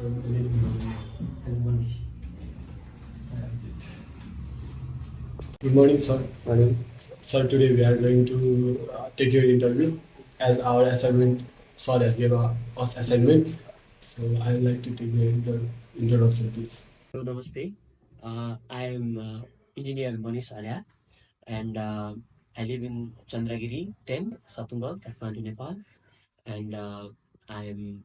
So let me know and Manish. So that's it. Good morning, sir. Morning. Sir, today we are going to take your interview as our assignment. Sir has given us assignment. So I would like to take your introduction, please. Hello, namaste. I am engineer Manish Aryal, and I live in Chandragiri 10, Satungal, Kathmandu, Nepal. And I am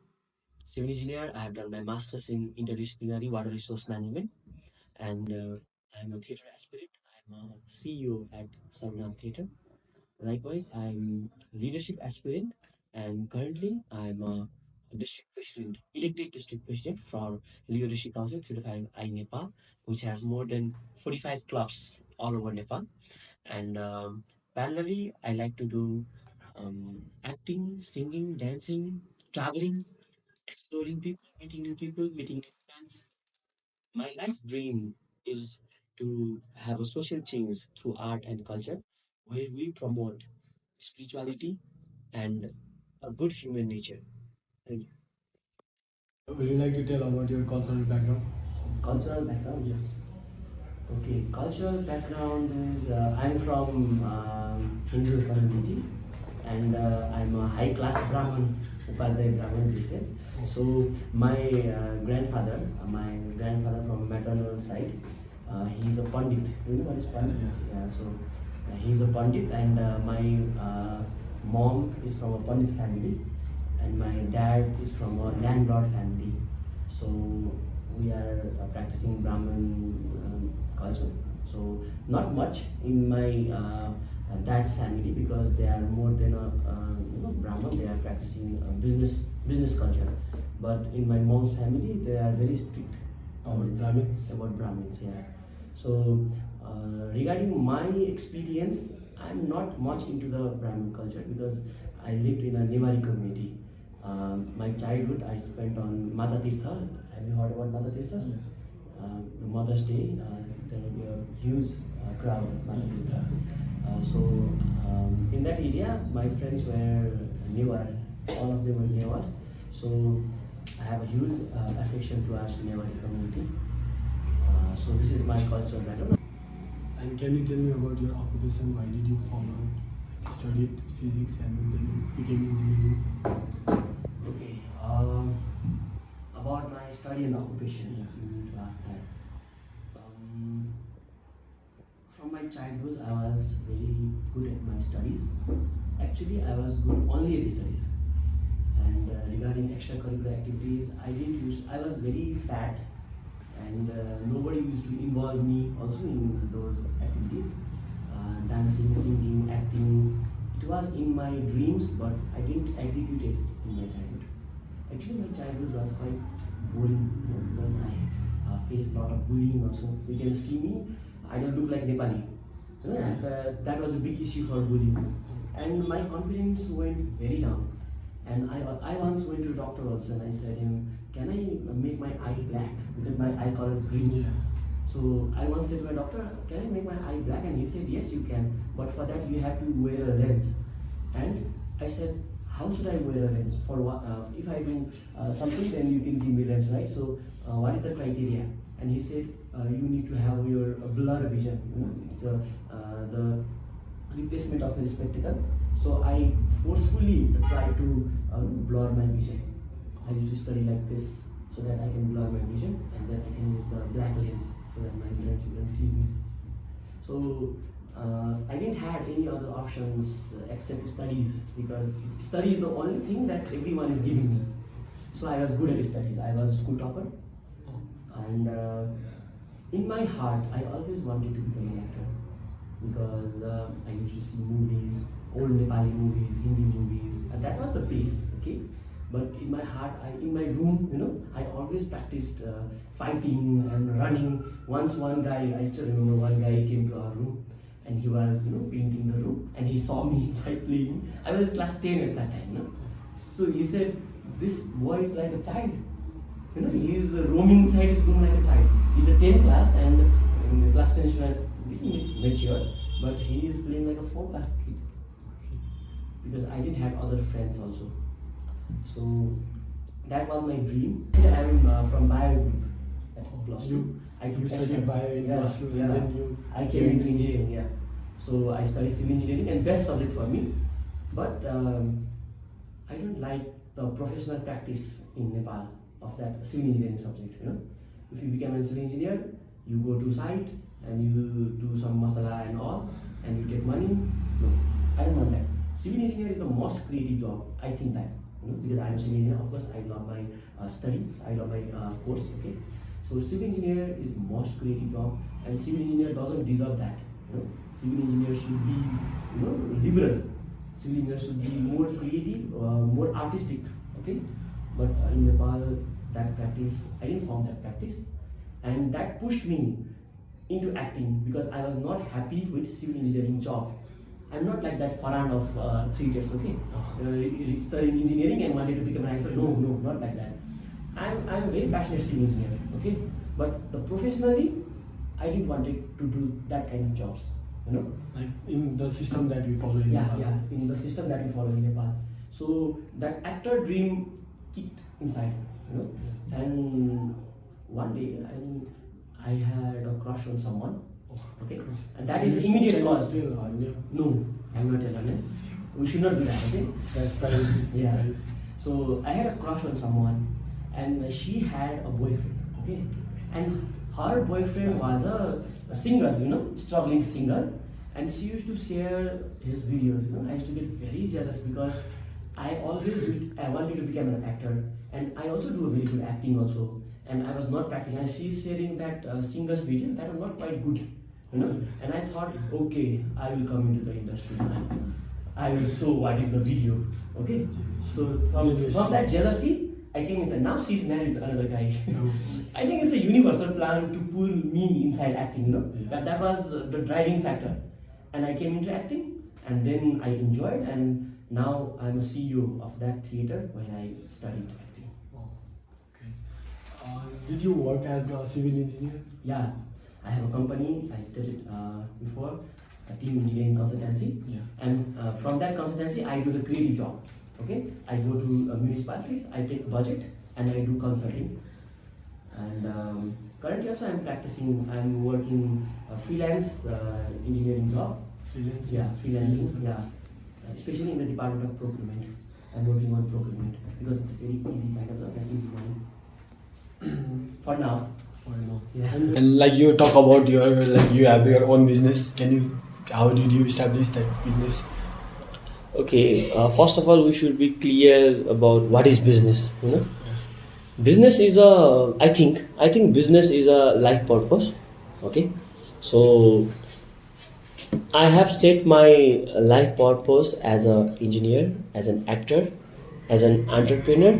civil engineer. I have done my master's in interdisciplinary water resource management, and I am a theatre aspirant. I am a CEO at Sarwanam Theatre. Likewise, I am leadership aspirant, and currently I am a district president, elected district president for Leo District Council 35 I Nepal, which has more than 45 clubs all over Nepal. And parallelly, I like to do acting, singing, dancing, traveling, exploring people, meeting new friends. My life dream is to have a social change through art and culture where we promote spirituality and a good human nature. Thank you. Would you like to tell about your cultural background? Cultural background? Yes. Okay, cultural background is I'm from Hindu community, and I'm a high class Brahmin, Upadhyay Brahmin descent. So my grandfather from maternal side, he's a Pandit. You know what is Pandit? Yeah. So he's a Pandit, and my mom is from a Pandit family, and my dad is from a landlord family. So we are practicing Brahmin culture. So not much in my dad's family because they are more than a Brahmin. They are practicing business culture. But in my mom's family, they are very strict about Brahmins. Yeah. So regarding my experience, I'm not much into the Brahmin culture because I lived in a Newari community. My childhood I spent on Mata Tirtha. Have you heard about Mata Tirtha? The Mother's Day, there will be a huge crowd at Mata Tirtha. In that area, my friends were Newar. All of them were Newars. So I have a huge affection towards Newari community. So this is my cultural background. And can you tell me about your occupation? Why did you follow, studied physics and then became engineering? Okay. About my study and occupation. Yeah. To ask that. From my childhood, I was very good at my studies. Actually, I was good only at studies. And regarding extracurricular activities, I was very fat, and nobody used to involve me also in those activities. Dancing, singing, acting. It was in my dreams, but I didn't execute it in my childhood. Actually, my childhood was quite boring, because I faced a lot of bullying also. You can see me, I don't look like Nepali. And that was a big issue for bullying. And my confidence went very down. And I once went to a doctor also, and I said him, can I make my eye black? Because my eye color is green. So I once said to my doctor, can I make my eye black? And he said, yes, you can. But for that, you have to wear a lens. And I said, how should I wear a lens? For what? If I do something, then you can give me lens, right? So what is the criteria? And he said, you need to have your blur vision. It's the replacement of a spectacle. So I forcefully tried to blur my vision. I used to study like this so that I can blur my vision, and then I can use the black lens so that my friends wouldn't tease me. So I didn't have any other options except studies, because study is the only thing that everyone is giving me. So I was good at studies. I was a school topper, and in my heart, I always wanted to become an actor because I used to see movies, old Nepali movies, Hindi movies, and that was the base. Okay. But in my heart, in my room, I always practiced fighting and running. Once one guy, I still remember one guy came to our room, and he was, painting the room, and he saw me inside playing. I was class 10 at that time, So he said, this boy is like a child. He is roaming inside his room like a child. He's a 10th class, and in class 10 is not mature, but he is playing like a 4th class kid. Because I didn't have other friends also. So that was my dream. I'm from bio group at plus 2. You studied bio in plus 2 and then you I came into engineering, yeah. So I studied civil engineering and best subject for me. But I don't like the professional practice in Nepal of that civil engineering subject, you know. If you become a civil engineer, you go to site and you do some masala and all and you get money. No, I don't want that. Civil engineer is the most creative job, I think that. You know, because I'm a civil engineer, of course I love my study, I love my course, okay. So civil engineer is most creative job and civil engineer doesn't deserve that. You know, civil engineer should be, you know, liberal. Civil engineer should be more creative, more artistic, okay. But in Nepal, that practice, I didn't form that practice, and that pushed me into acting because I was not happy with civil engineering job. I'm not like that Farhan of 3 years, okay. Studying engineering and wanted to become an actor. No, not like that. I'm a very passionate civil engineer, okay. But professionally, I didn't want to do that kind of jobs, you know. Like in the system that we follow in Nepal. Yeah, in the system that we follow in Nepal. So that actor dream kicked inside, you know. And one day I had a crush on someone, okay, and that is the immediate cause. No, I'm not telling her. We should not do that, okay? That's privacy. Yeah. Privacy. So I had a crush on someone, and she had a boyfriend, okay, and her boyfriend was a singer, you know, struggling singer, and she used to share his videos. You know, I used to get very jealous because I wanted to become an actor, and I also do a very good acting also, and I was not practicing. And she's sharing that singer's video that was not quite good, you know. And I thought, okay, I will come into the industry. I will show what is the video, okay. So from that jealousy, I came inside. Now she's married to another guy. I think it's a universal plan to pull me inside acting, you know. Yeah. That was the driving factor, and I came into acting, and then I enjoyed, and now I'm a CEO of that theater where I studied acting. Wow. Okay. Did you work as a civil engineer? Yeah, I have a company. I stated before, a team engineering consultancy. Yeah. And from that consultancy, I do the creative job. Okay, I go to municipalities, I take a budget, and I do consulting. And currently also I'm practicing. I'm working freelance engineering job. Freelance? Yeah, freelancing. Yeah, especially in the department of procurement. I'm working on procurement because it's very easy kind of job and easy money. For now. For now. Yeah. And like you talk about you have your own business. How did you establish that business? Okay, first of all, we should be clear about what is business. You know, business is I think business is a life purpose. Okay, so I have set my life purpose as an engineer, as an actor, as an entrepreneur,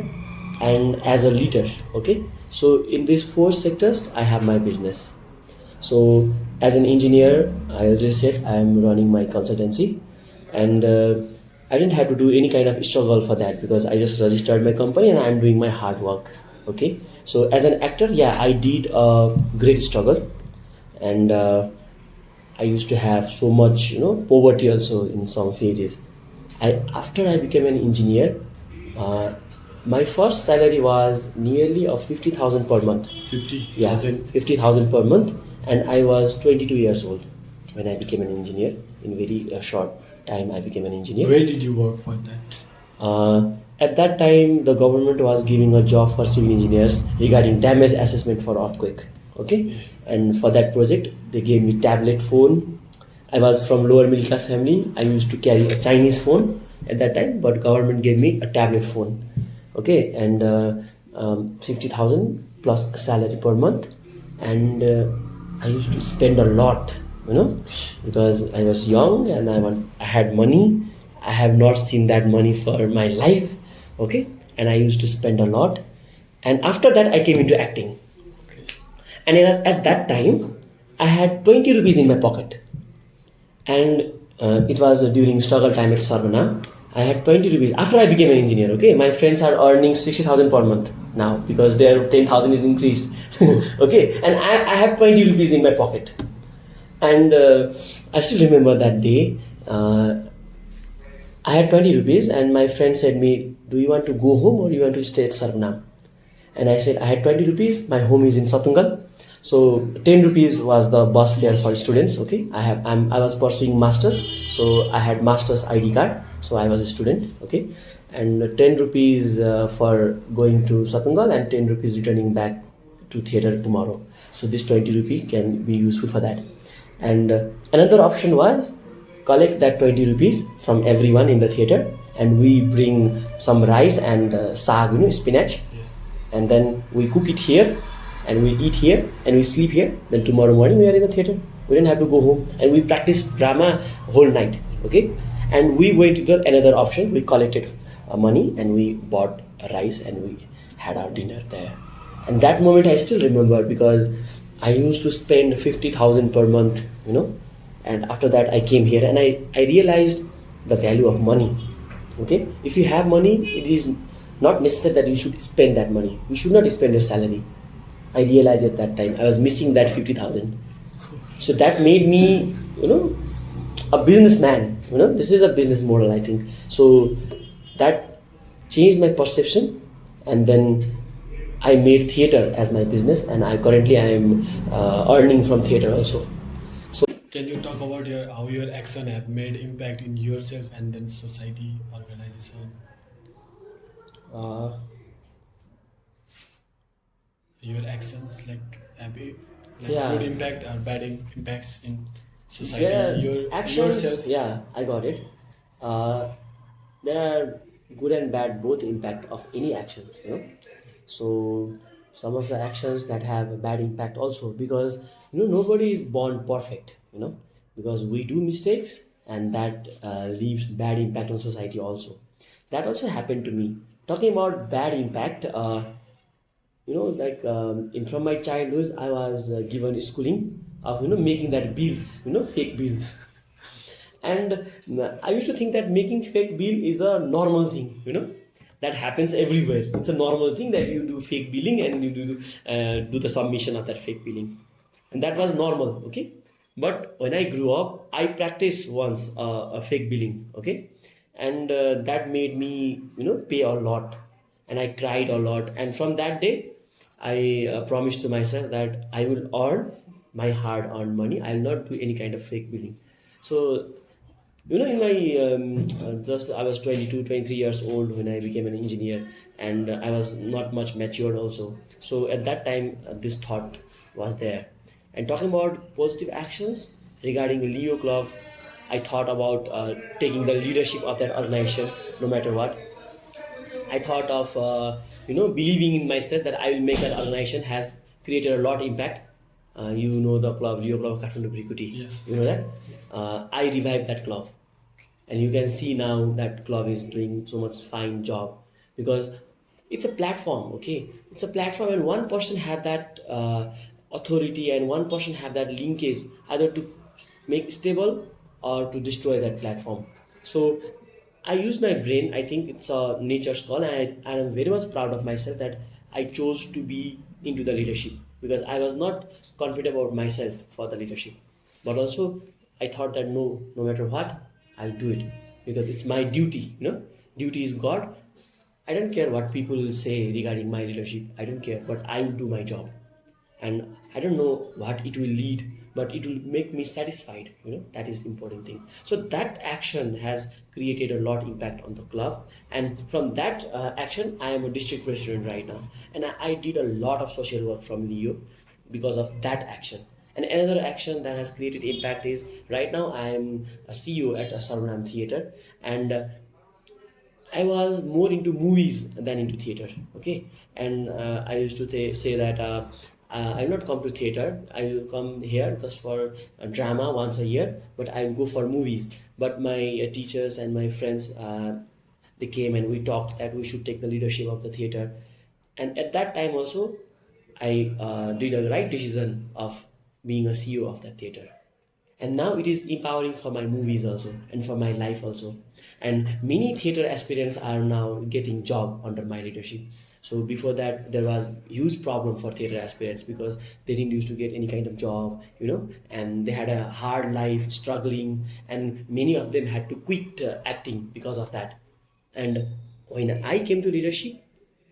and as a leader. Okay, so in these 4 sectors, I have my business. So as an engineer, I already said I am running my consultancy, and I didn't have to do any kind of struggle for that because I just registered my company and I'm doing my hard work. Okay, so as an actor, yeah, I did a great struggle, and I used to have so much, you know, poverty also in some phases. After I became an engineer, my first salary was nearly of 50,000 per month. 50,000? Yeah, 50,000 per month, and I was 22 years old when I became an engineer. In very short time, I became an engineer. Where did you work for that? At that time, the government was giving a job for civil engineers regarding damage assessment for earthquake. Okay, and for that project, they gave me tablet phone. I was from lower middle class family. I used to carry a Chinese phone at that time, but government gave me a tablet phone. Okay, and 50,000 plus salary per month, and I used to spend a lot, you know, because I was young and I had money. I have not seen that money for my life. Okay, and I used to spend a lot, and after that I came into acting. Okay. And at that time, I had 20 rupees in my pocket, and it was during struggle time at Sarwanam. I had 20 rupees after I became an engineer. Okay, my friends are earning 60,000 per month now because their 10,000 is increased. Okay, and I have 20 rupees in my pocket, and I still remember that day. I had 20 rupees, and my friend said me, "Do you want to go home or you want to stay at Sarwanam?" And I said, "I had 20 rupees. My home is in Satungal." So 10 rupees was the bus fare for students. Okay, I was pursuing masters, so I had masters ID card, so I was a student. Okay, and 10 rupees for going to Satungal and 10 rupees returning back to theater tomorrow. So this 20 rupee can be useful for that. And another option was collect that 20 rupees from everyone in the theater, and we bring some rice and sag, spinach, and then we cook it here, and we eat here, and we sleep here. Then tomorrow morning we are in the theater. We didn't have to go home, and we practiced drama whole night. Okay, and we went to the another option. We collected money and we bought rice and we had our dinner there. And that moment I still remember, because I used to spend 50,000 per month, and after that I came here and I realized the value of money. Okay, if you have money, it is not necessary that you should spend that money. You should not spend your salary. I realized at that time I was missing that 50,000. So that made me, a businessman. This is a business model, I think. So that changed my perception, and then I made theater as my business, and I am earning from theater also. So Can you talk about how your action have made impact in yourself and then society, organization, uh, your actions have like good yeah, impact or bad impacts in society, there are yourself? actions. Yeah, I got it. Uh, there are good and bad both impact of any actions. So some of the actions that have a bad impact also, because nobody is born perfect. Because we do mistakes, and that leaves bad impact on society also. That also happened to me. Talking about bad impact, like in from my childhood I was given schooling of making that bills, fake bills. And I used to think that making fake bill is a normal thing, that happens everywhere. It's a normal thing that you do fake billing and you do the submission of that fake billing, and that was normal. Okay, but when I grew up, I practiced once a fake billing. Okay, and that made me pay a lot, and I cried a lot. And from that day I promised to myself that I will earn my hard earned money. I will not do any kind of fake billing. So in my just I was 22, 23 years old when I became an engineer, and I was not much matured also. So at that time this thought was there. And talking about positive actions regarding Leo Club, I thought about taking the leadership of that organization no matter what. I thought of believing in myself that I will make that organization has created a lot impact. The club, Leo Club of Kathmandu Brikuti. Yeah. You know that? I revived that club, and you can see now that club is doing so much fine job, because it's a platform. Okay, it's a platform, and one person have that authority, and one person have that linkage either to make stable or to destroy that platform. So I use my brain. I think it's a nature's call, and I am very much proud of myself that I chose to be into the leadership, because I was not confident about myself for the leadership. But also, I thought that no matter what, I'll do it, because it's my duty. Duty is God. I don't care what people will say regarding my leadership. I don't care, but I will do my job. And I don't know what it will lead, but it will make me satisfied. That is the important thing. So that action has created a lot impact on the club, and from that action I am a district president right now, and I did a lot of social work from Leo because of that action. And another action that has created impact is right now I am a CEO at a Sarwanam Theatre, and I was more into movies than into theater. Okay, and I used to say that I'll not come to theater. I will come here just for a drama once a year, but I will go for movies. But my teachers and my friends, they came and we talked that we should take the leadership of the theater. And at that time also, I did a right decision of being a CEO of that theater. And now it is empowering for my movies also, and for my life also. And many theater aspirants are now getting job under my leadership. So before that, there was huge problem for theater aspirants because they didn't used to get any kind of job, and they had a hard life, struggling, and many of them had to quit acting because of that. And when I came to leadership,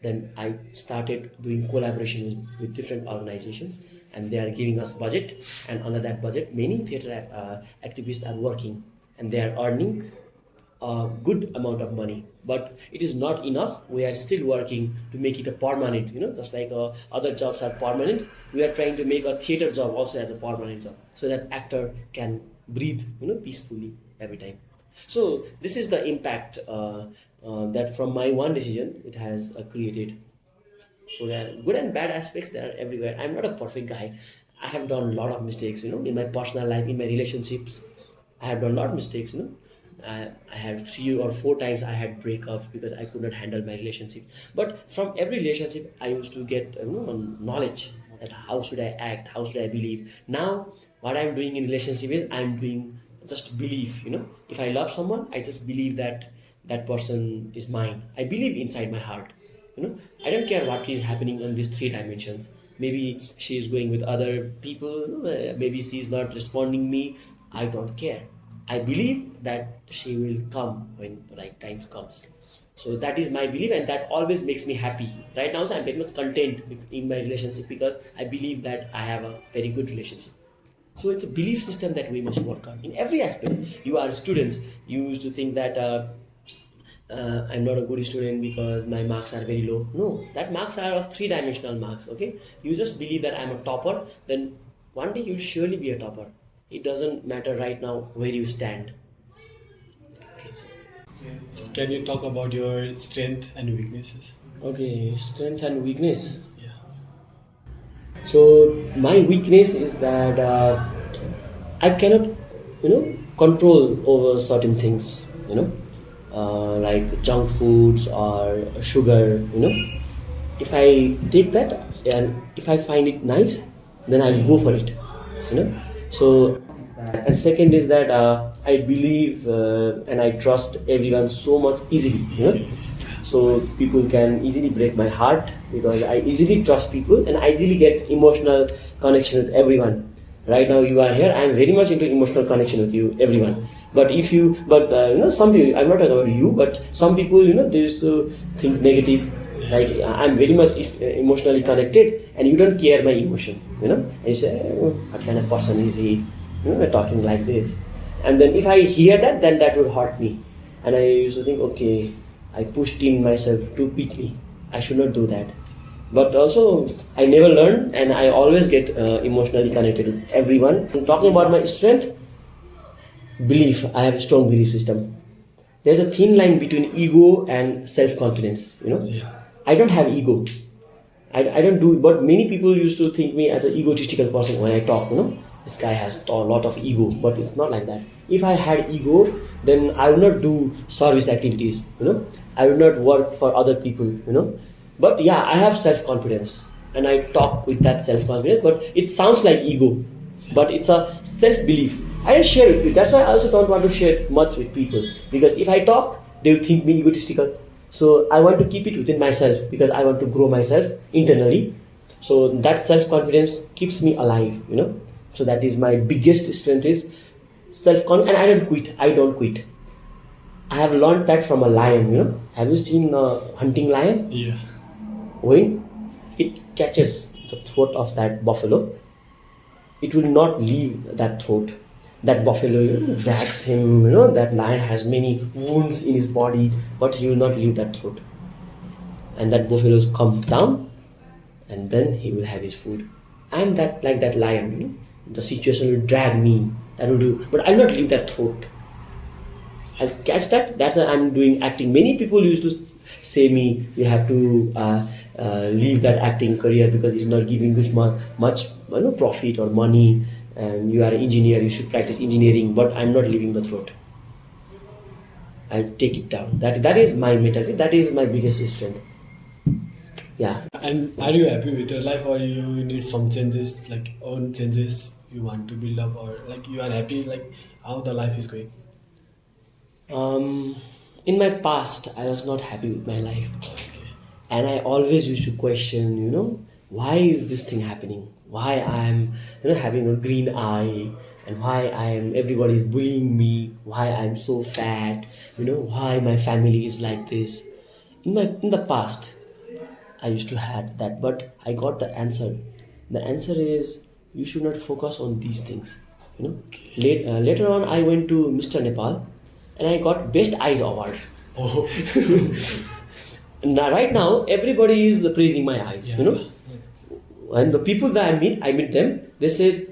then I started doing collaboration with different organizations, and they are giving us budget. And under that budget, many theater activists are working, and they are earning a good amount of money. But it is not enough. We are still working to make it a permanent. Just like other jobs are permanent, we are trying to make a theater job also as a permanent job, so that actor can breathe, peacefully every time. So this is the impact that from my one decision it has created. So there are good and bad aspects, they are everywhere. I'm not a perfect guy. I have done a lot of mistakes, in my personal life, in my relationships. I have done a lot of mistakes, I had 3 or 4 times I had breakups because I could not handle my relationship. But from every relationship, I used to get knowledge that how should I act, how should I believe. Now, what I'm doing in relationship is I'm doing just belief. If I love someone, I just believe that that person is mine. I believe inside my heart. I don't care what is happening on these 3 dimensions. Maybe she is going with other people, maybe she is not responding me. I don't care. I believe that she will come when the right time comes. So that is my belief, and that always makes me happy. Right now, so I'm very much content in my relationship because I believe that I have a very good relationship. So it's a belief system that we must work on in every aspect. You are students. You used to think that I'm not a good student because my marks are very low. No, that marks are of 3 dimensional marks. Okay, you just believe that I'm a topper. Then one day you'll surely be a topper. It doesn't matter right now where you stand. Okay, So can you talk about your strength and weaknesses? okay, strength and weakness. Yeah. So my weakness is that I cannot, control over certain things, like junk foods or sugar, If I take that and if I find it nice, then I'll go for it, So, and second is that I believe and I trust everyone so much easily, So people can easily break my heart because I easily trust people and I easily get emotional connection with everyone. Right now you are here, I am very much into emotional connection with you, everyone. But if you, some people, I'm not talking about you, but some people, they used to think negative. Like I'm very much emotionally connected, and you don't care my emotion, And you say, oh, what kind of person is he? Talking like this. And then if I hear that, then that would hurt me. And I used to think, okay, I pushed in myself too quickly. I should not do that. But also, I never learn, and I always get emotionally connected with everyone. Talking about my strength, belief. I have a strong belief system. There's a thin line between ego and self-confidence. Yeah. I don't have ego. I don't do. But many people used to think me as an egotistical person when I talk. This guy has a lot of ego, but it's not like that. If I had ego, then I would not do service activities. I would not work for other people. But yeah, I have self-confidence, and I talk with that self-confidence. But it sounds like ego, but it's a self-belief. I don't share it with you. That's why I also don't want to share much with people, because if I talk, they'll think me egotistical. So I want to keep it within myself because I want to grow myself internally. So that self-confidence keeps me alive, So that is my biggest strength is self-confidence, and I don't quit. I don't quit. I have learned that from a lion, Have you seen a hunting lion? Yeah. When it catches the throat of that buffalo, it will not leave that throat. That buffalo drags him, that lion has many wounds in his body, but he will not leave that throat. And that buffalo comes down, and then he will have his food. I am that like that lion, The situation will drag me, that will do, but I'll not leave that throat. I'll catch that. That's why I'm doing acting. Many people used to say me, you have to leave that acting career because it's not giving much profit or money, and you are an engineer, you should practice engineering. But I'm not leaving the throat. I'll take it down. That is my mentality. That is my biggest strength. Yeah. And are you happy with your life, or you need some changes, like own changes you want to build up, or like you are happy, like how the life is going? In my past, I was not happy with my life. Okay. And I always used to question, why is this thing happening? Why I'm, having a green eye, and why everybody is bullying me, why I'm so fat, why my family is like this. In the past, I used to had that, but I got the answer. The answer is you should not focus on these things. Later on, I went to Mr. Nepal, and I got Best Eyes Award. Oh. Now, right now, everybody is praising my eyes. And the people that I meet them. They said,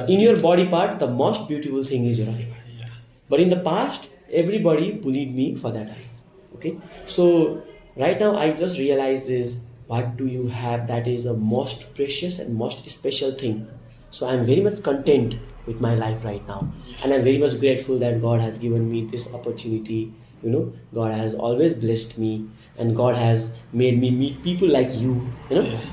in your body part, the most beautiful thing is your eye. Yeah. But in the past, everybody bullied me for that eye. Okay, so right now I just realized is what do you have that is the most precious and most special thing. So I'm very much content with my life right now, and I'm very much grateful that God has given me this opportunity. God has always blessed me, and God has made me meet people like you.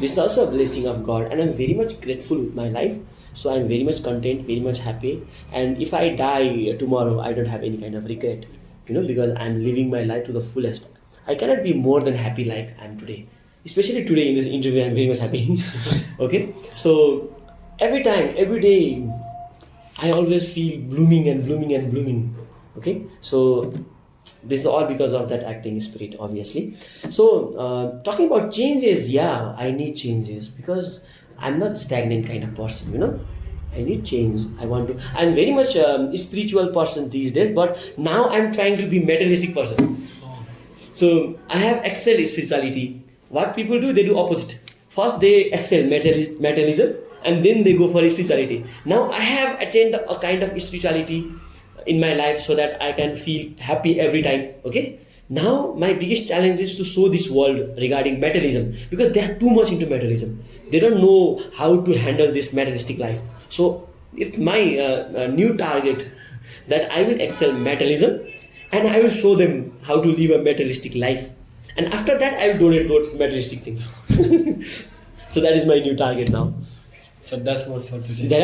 This is also a blessing of God, and I'm very much grateful with my life. So I'm very much content, very much happy, and if I die tomorrow, I don't have any kind of regret. Because I'm living my life to the fullest. I cannot be more than happy like I'm today. Especially today in this interview, I'm very much happy. Okay, so every time, every day, I always feel blooming and blooming and blooming. Okay, so this is all because of that acting spirit, obviously. So talking about changes, yeah, I need changes because I'm not stagnant kind of person. I need change. I'm very much a spiritual person these days, but now I'm trying to be materialistic person. So I have excelled spirituality. What people do, they do opposite. First they excel materialism, and then they go for spirituality. Now I have attained a kind of spirituality in my life so that I can feel happy every time. Okay. Now my biggest challenge is to show this world regarding materialism, because they are too much into materialism. They don't know how to handle this materialistic life. So it's my new target that I will excel materialism, and I will show them how to live a materialistic life. And after that, I will donate those materialistic things. So that is my new target now. So that's what for today. There